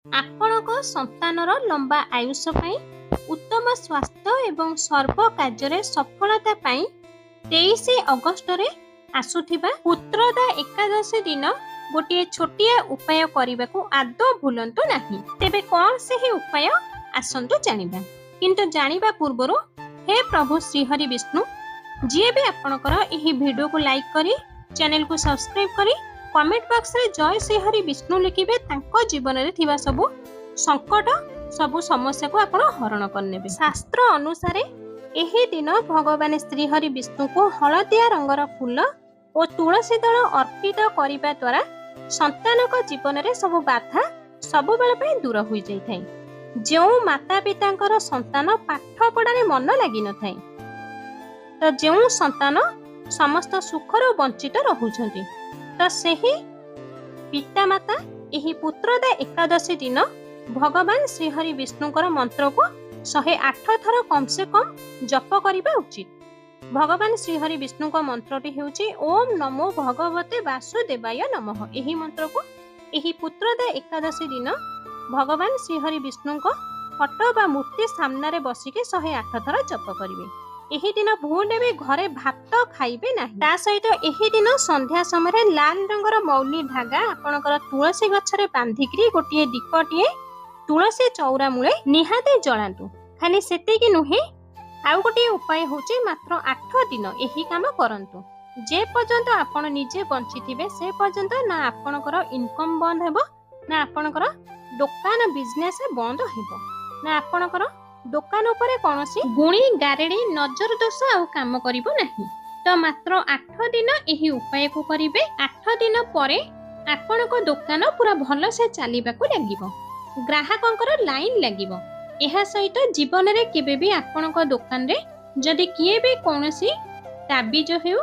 ଆପଣଙ୍କ ସନ୍ତାନର ଲମ୍ବା ଆୟୁଷ ପାଇଁ, ଉତ୍ତମ ସ୍ୱାସ୍ଥ୍ୟ ଏବଂ ସର୍ବ କାର୍ଯ୍ୟରେ ସଫଳତା ପାଇଁ 23 ଅଗଷ୍ଟରେ ଆସୁଥିବା ପୁତ୍ରଦା ଏକାଦଶୀ ଦିନ ଗୋଟିଏ ଛୋଟିଆ ଉପାୟ କରିବାକୁ ଆଦୌ ଭୁଲନ୍ତୁ ନାହିଁ। ତେବେ କ'ଣ ସେହି ଉପାୟ ଆସନ୍ତୁ ଜାଣିବା। କିନ୍ତୁ ଜାଣିବା ପୂର୍ବରୁ ହେ ପ୍ରଭୁ ଶ୍ରୀହରି ବିଷ୍ଣୁ, ଯିଏ ବି ଆପଣଙ୍କର ଏହି ଭିଡ଼ିଓକୁ ଲାଇକ୍ କରି ଚ୍ୟାନେଲକୁ ସବସ୍କ୍ରାଇବ୍ କରି କମେଣ୍ଟ ବକ୍ସରେ ଜୟ ଶ୍ରୀହରି ବିଷ୍ଣୁ ଲେଖିବେ, ତାଙ୍କ ଜୀବନରେ ଥିବା ସବୁ ସଙ୍କଟ ସବୁ ସମସ୍ୟାକୁ ଆପଣ ହରଣ କରିନେବେ। ଶାସ୍ତ୍ର ଅନୁସାରେ ଏହି ଦିନ ଭଗବାନ ଶ୍ରୀହରି ବିଷ୍ଣୁଙ୍କୁ ହଳଦିଆ ରଙ୍ଗର ଫୁଲ ଓ ତୁଳସୀ ଦଳ ଅର୍ପିତ କରିବା ଦ୍ୱାରା ସନ୍ତାନଙ୍କ ଜୀବନରେ ସବୁ ବାଧା ସବୁବେଳ ପାଇଁ ଦୂର ହୋଇଯାଇଥାଏ। ଯେଉଁ ମାତା ପିତାଙ୍କର ସନ୍ତାନ ପାଠ ପଢ଼ାରେ ମନ ଲାଗିନଥାଏ, ତ ଯେଉଁ ସନ୍ତାନ ସମସ୍ତ ସୁଖରୁ ବଞ୍ଚିତ ରହୁଛନ୍ତି, ତ ସେହି ପିତାମାତା ଏହି ପୁତ୍ରଦା ଏକାଦଶୀ ଦିନ ଭଗବାନ ଶ୍ରୀହରି ବିଷ୍ଣୁଙ୍କର ମନ୍ତ୍ରକୁ 108 ଥର କମ୍ ସେ କମ୍ ଜପ କରିବା ଉଚିତ। ଭଗବାନ ଶ୍ରୀହରି ବିଷ୍ଣୁଙ୍କ ମନ୍ତ୍ରଟି ହେଉଛି ଓମ୍ ନମୋ ଭଗବତେ ବାସୁଦେବାୟ ନମଃ। ଏହି ମନ୍ତ୍ରକୁ ଏହି ପୁତ୍ରଦା ଏକାଦଶୀ ଦିନ ଭଗବାନ ଶ୍ରୀହରି ବିଷ୍ଣୁଙ୍କ ଫଟୋ ବା ମୂର୍ତ୍ତି ସାମ୍ନାରେ ବସିକି 108 ଥର ଜପ କରିବେ। ଏହି ଦିନ ଭୁଲରେ ବି ଘରେ ଭାତ ଖାଇବେ ନାହିଁ। ତା ସହିତ ଏହି ଦିନ ସନ୍ଧ୍ୟା ସମୟରେ ଲାଲ ରଙ୍ଗର ମୌଲି ଧାଗା ଆପଣଙ୍କର ତୁଳସୀ ଗଛରେ ବାନ୍ଧିକିରି ଗୋଟିଏ ଦୀପଟିଏ ତୁଳସୀ ଚଉରା ମୂଳେ ନିହାତି ଜଳାନ୍ତୁ। ଖାଲି ସେତିକି ନୁହେଁ, ଆଉ ଗୋଟିଏ ଉପାୟ ହେଉଛି ମାତ୍ର 8 ଦିନ ଏହି କାମ କରନ୍ତୁ। ଯେ ପର୍ଯ୍ୟନ୍ତ ଆପଣ ନିଜେ ବଞ୍ଚିଥିବେ ସେ ପର୍ଯ୍ୟନ୍ତ ନା ଆପଣଙ୍କର ଇନକମ୍ ବନ୍ଦ ହେବ, ନା ଆପଣଙ୍କର ଦୋକାନ ବିଜନେସ୍ ବନ୍ଦ ହେବ, ନା ଆପଣଙ୍କର ଦୋକାନ ଉପରେ କୌଣସି ଗୁଣି ଗାରେଡ଼ି ନଜର ଦୋଷ ଆଉ କାମ କରିବ ନାହିଁ। ତ ମାତ୍ର 8 ଦିନ ଏହି ଉପାୟକୁ କରିବେ। 8 ଦିନ ପରେ ଆପଣଙ୍କ ଦୋକାନ ପୁରା ଭଲସେ ଚାଲିବାକୁ ଲାଗିବ, ଗ୍ରାହକଙ୍କର ଲାଇନ୍ ଲାଗିବ। ଏହା ସହିତ ଜୀବନରେ କେବେ ବି ଆପଣଙ୍କ ଦୋକାନରେ ଯଦି କିଏ ବି କୌଣସି ତାବିଜ ହେଉ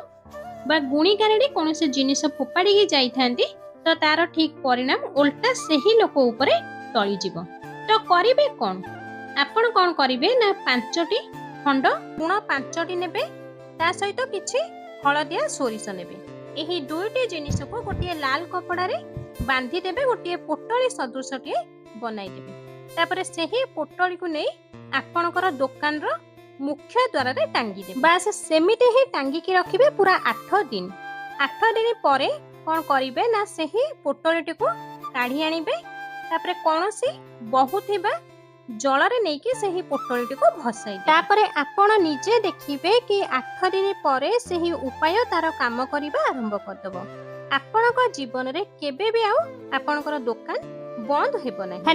ବା ଗୁଣି ଗାରେଡ଼ି କୌଣସି ଜିନିଷ ଫୋପାଡ଼ିକି ଯାଇଥାନ୍ତି, ତ ତାର ଠିକ୍ ପରିଣାମ ଓଲଟା ସେହି ଲୋକ ଉପରେ ଟଳିଯିବ। ତ କରିବେ କ'ଣ? ଆପଣ କ'ଣ କରିବେ ନା 5ଟି ଖଣ୍ଡ ଲୁଣ 5ଟି ନେବେ, ତା ସହିତ କିଛି ହଳଦିଆ ସୋରିଷ ନେବେ। ଏହି 2ଟି ଜିନିଷକୁ ଗୋଟିଏ ଲାଲ କପଡ଼ାରେ ବାନ୍ଧି ଦେବେ, ଗୋଟିଏ ପୋଟଳି ସଦୃଶଟିଏ ବନାଇଦେବେ। ତାପରେ ସେହି ପୋଟଳିକୁ ନେଇ ଆପଣଙ୍କର ଦୋକାନର ମୁଖ୍ୟ ଦ୍ୱାରରେ ଟାଙ୍ଗିଦେବେ। ବାସ୍ ସେମିତି ହିଁ ଟାଙ୍ଗିକି ରଖିବେ ପୁରା 8 ଦିନ। 8 ଦିନ ପରେ କ'ଣ କରିବେ ନା ସେହି ପୋଟଳିଟିକୁ କାଢ଼ି ଆଣିବେ। ତାପରେ କୌଣସି ବହୁଥିବା ଜଳରେ ନେଇକି ସେହି ପୋଟଳିଟିକୁ ଭସାଇ ଦେବେ। ତାପରେ ଆପଣ ନିଜେ ଦେଖିବେ କି 8 ଦିନ ପରେ ସେହି ଉପାୟ ତାର କାମ କରିବା ଆରମ୍ଭ କରିଦେବ। ଆପଣଙ୍କ ଜୀବନରେ କେବେ ବି ଆଉ ଆପଣଙ୍କର ଦୋକାନ ବନ୍ଦ ହେବ ନାହିଁ।